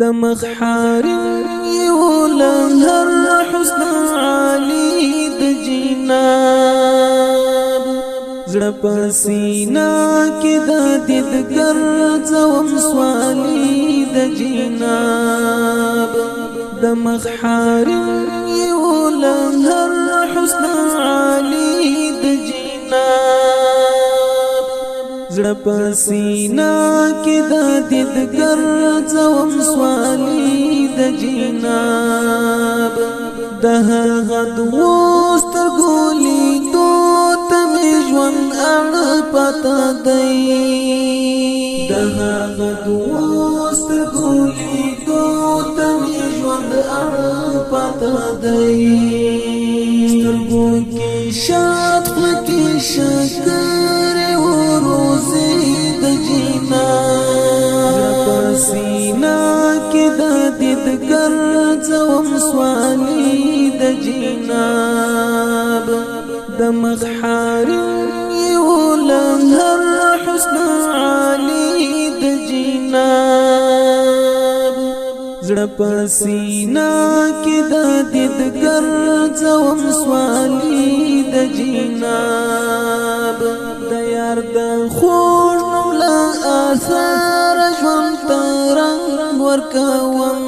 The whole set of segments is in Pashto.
د مخحار یو لهر حسن علی د جناب زړه پسینا کې د دیدګر زوم سوالی د جناب د مخحار یو لهر حسن علی د جناب زړه پسینا کې د دیدګر زوم سوالی د جناب د هغه دوست ګولې دوت می ژوند اړ پتا دی د هغه دوست ګولې دوت می ژوند اړ پتا دی سترګو کې شات کې شکر د جناب پسینا کې د دیدګر زوم سوالی د جناب د مخحار یو لهر حسن علی د جناب زړه پسینا کې د دیدګر زوم سوالی د جناب د یار د خور اثر ژوند ترنګ ورکوم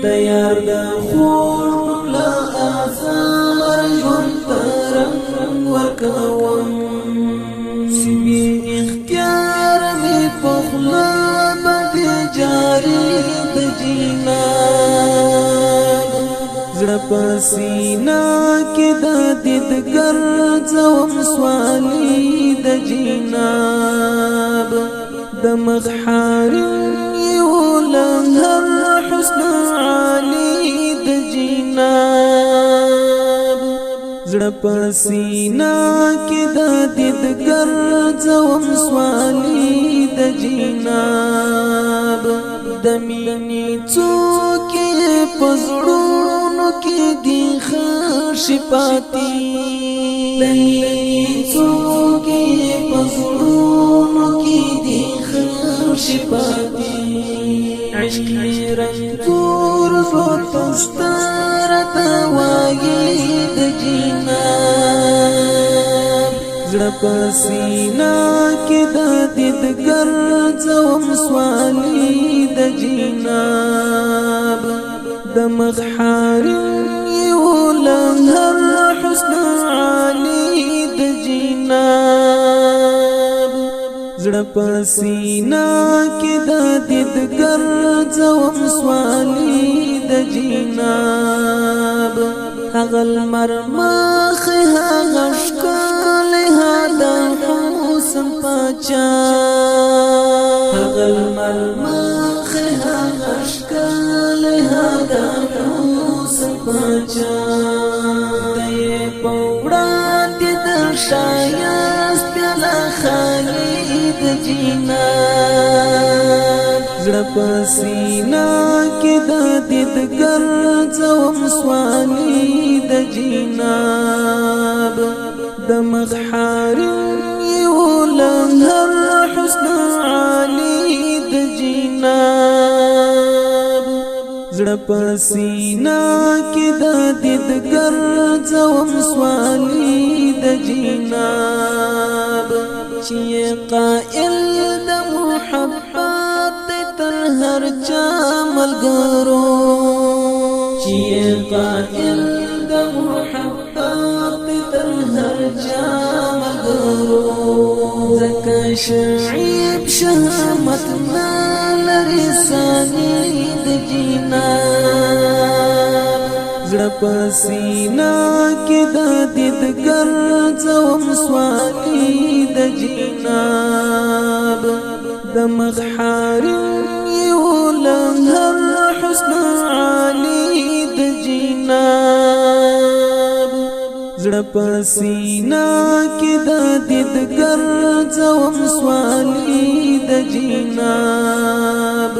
د یار د خور لا اثر ژوند ترنګ ورکوم سبي اختیار می پخلا بد جاری د جناب زړه پسینا کې د دیدګر زوم سوالی د جناب د مخحار یو لهر حسن علی د جناب زړه پسینا کې د دیدګر زوم سوالی د جناب د مینې څوک پزړونو کې دی خرش پاتی د مینې څوک پزړونو کې دی خرش پاتی عشق رنګور زوت ستر توایي د جناب زړه پسینا کې د دیدګر زوم سوالی د جناب د مخحار یو لهر حسن علی د جناب زړه پسینا کې د دیدګر زوم سوالی د جناب هغه مرمخ هغه ښکل هدا حسن پاچا هغه مرمخ هغه ښکل هدا حسن پاچا دې پوړا دې د شایست بلا خالد جناب زړه پسینا کې د دیدګر زوم سوالی د جناب د مخحار یو لهر حسن علی د جناب زړه پسینا کې د دیدګر زوم سوالی د جناب چې قائل د محبت تر هر چا ملګرو چې قائل د محبت تر هر چا ملګرو زکه شعیب شهامت لري سانی د جناب زړه پسینا کې د دیدګر زوم سوالی د جناب د مخحار یو لهر حسن علی د جناب زړه پسینا کې د دیدګر زوم سوالی د جناب